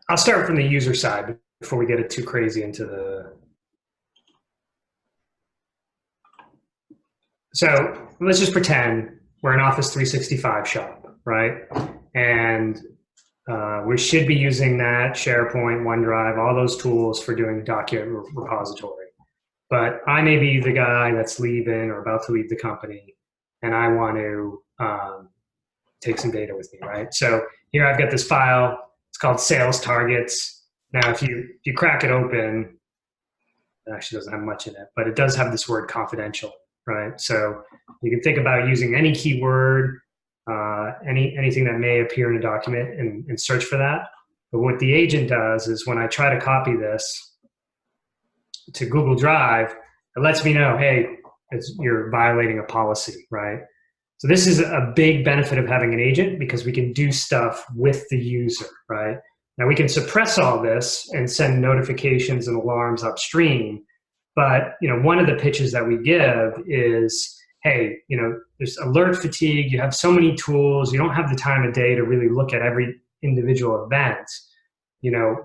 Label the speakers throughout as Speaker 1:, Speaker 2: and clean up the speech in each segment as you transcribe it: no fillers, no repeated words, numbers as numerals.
Speaker 1: I'll start from the user side before we get it too crazy into the. So let's just pretend we're an Office 365 shop, right? And we should be using that, SharePoint, OneDrive, all those tools for doing document repository. But I may be the guy that's leaving or about to leave the company, and I want to take some data with me, right? So here I've got this file. It's called sales targets. Now, if you crack it open, it actually doesn't have much in it, but it does have this word confidential, right? So you can think about using any keyword, anything that may appear in a document and search for that. But what the agent does is when I try to copy this to Google Drive, it lets me know, hey, you're violating a policy, right? So this is a big benefit of having an agent because we can do stuff with the user, right? Now we can suppress all this and send notifications and alarms upstream, but one of the pitches that we give is, hey, there's alert fatigue, you have so many tools, you don't have the time of day to really look at every individual event.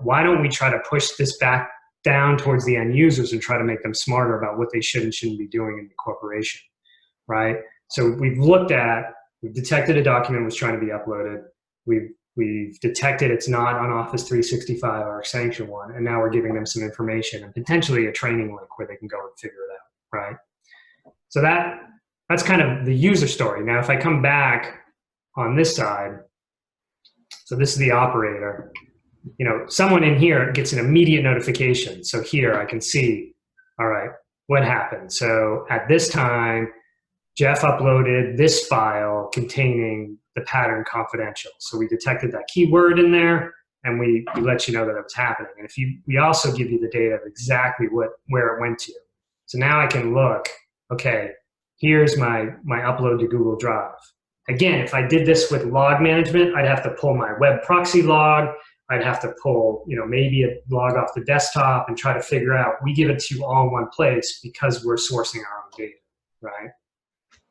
Speaker 1: Why don't we try to push this back down towards the end users and try to make them smarter about what they should and shouldn't be doing in the corporation, right? So we've detected a document was trying to be uploaded. We've detected it's not on Office 365, our sanction one, and now we're giving them some information and potentially a training link where they can go and figure it out, right? So that's kind of the user story. Now, if I come back on this side, so this is the operator, someone in here gets an immediate notification. So here I can see, all right, what happened? So at this time, Jeff uploaded this file containing the pattern confidential. So we detected that keyword in there, and we let you know that it was happening. And we also give you the data of exactly where it went to. So now I can look, okay, here's my upload to Google Drive. Again, if I did this with log management, I'd have to pull my web proxy log. I'd have to pull, maybe a log off the desktop and try to figure out. We give it to you all in one place because we're sourcing our own data, right?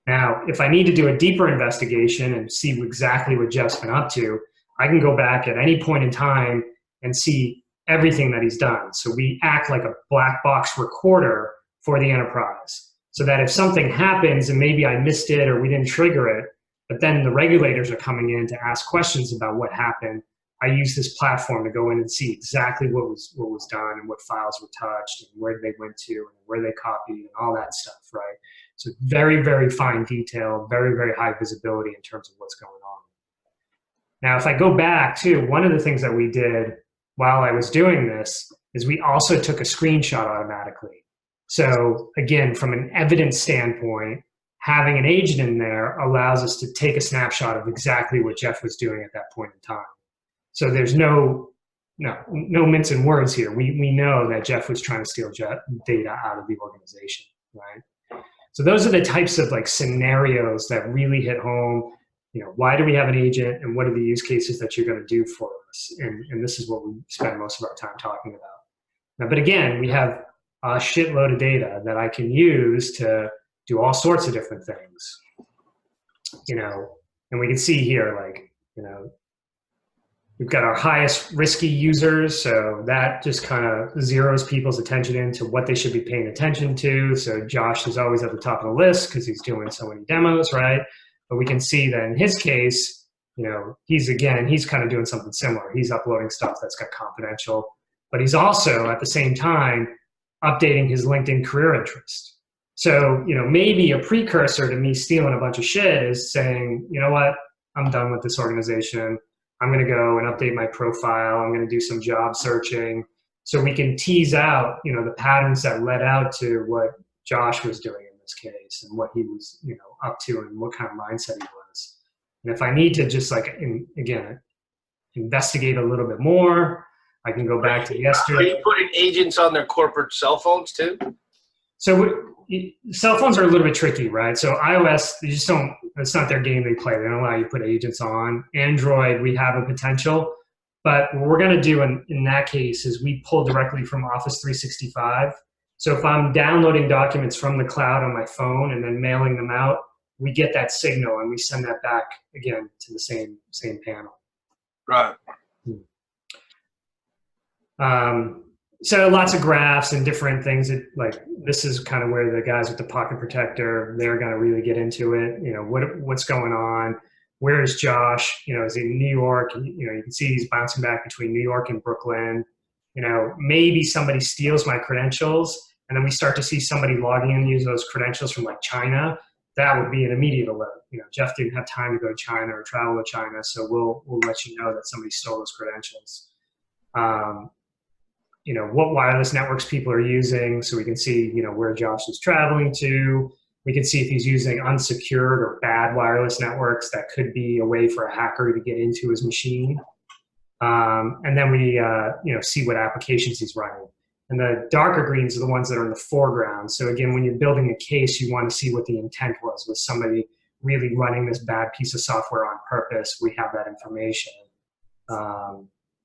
Speaker 1: Now, if I need to do a deeper investigation and see exactly what Jeff's been up to, I can go back at any point in time and see everything that he's done. So we act like a black box recorder for the enterprise, so that if something happens and maybe I missed it or we didn't trigger it, but then the regulators are coming in to ask questions about what happened, I use this platform to go in and see exactly what was done and what files were touched and where they went to and where they copied and all that stuff, right? So very, very fine detail, very, very high visibility in terms of what's going on. Now, if I go back to one of the things that we did while I was doing this is we also took a screenshot automatically. So again, from an evidence standpoint, having an agent in there allows us to take a snapshot of exactly what Jeff was doing at that point in time. So there's no mincing words here. We know that Jeff was trying to steal data out of the organization, right? So those are the types of scenarios that really hit home. Why do we have an agent, and what are the use cases that you're going to do for us? And this is what we spend most of our time talking about. Now, but again, we have a shitload of data that I can use to do all sorts of different things. And we can see here, we've got our highest risky users, so that just kind of zeroes people's attention into what they should be paying attention to. So Josh is always at the top of the list because he's doing so many demos, right? But we can see that in his case, he's kind of doing something similar. He's uploading stuff that's got confidential, but he's also at the same time updating his LinkedIn career interest. So, maybe a precursor to me stealing a bunch of shit is saying, you know what, I'm done with this organization. I'm going to go and update my profile. I'm going to do some job searching. So we can tease out, the patterns that led out to what Josh was doing in this case and what he was, up to and what kind of mindset he was. And if I need to just investigate a little bit more, I can go back to yesterday.
Speaker 2: Are you putting agents on their corporate cell phones too?
Speaker 1: So cell phones are a little bit tricky, right? So iOS, they just don't, it's not their game they play. They don't allow you to put agents on. Android, we have a potential. But what we're going to do in that case is we pull directly from Office 365. So if I'm downloading documents from the cloud on my phone and then mailing them out, we get that signal and we send that back again to the same panel.
Speaker 2: Right.
Speaker 1: So lots of graphs and different things that, like, this is kind of where the guys with the pocket protector, they're going to really get into it. You know, what's going on? Where is Josh? You know, is he in New York? You know, you can see he's bouncing back between New York and Brooklyn. You know, maybe somebody steals my credentials, and then we start to see somebody logging in and use those credentials from like China. That would be an immediate alert. You know, Jeff didn't have time to go to China or travel to China, so we'll let you know that somebody stole those credentials. You know, what wireless networks people are using, so we can see, you know, where Josh is traveling to. We can see if he's using unsecured or bad wireless networks. That could be a way for a hacker to get into his machine. And then we, you know, see what applications he's running. And the darker greens are the ones that are in the foreground. So again, when you're building a case, you want to see what the intent was. Was somebody really running this bad piece of software on purpose? We have that information.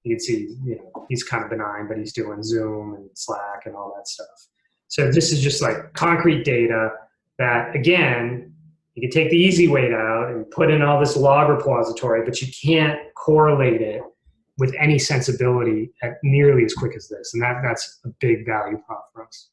Speaker 1: You can see, you know, he's kind of benign, but he's doing Zoom and Slack and all that stuff. So this is just like concrete data that, again, you can take the easy way out and put in all this log repository, but you can't correlate it with any sensibility at nearly as quick as this. And that's a big value prop for us.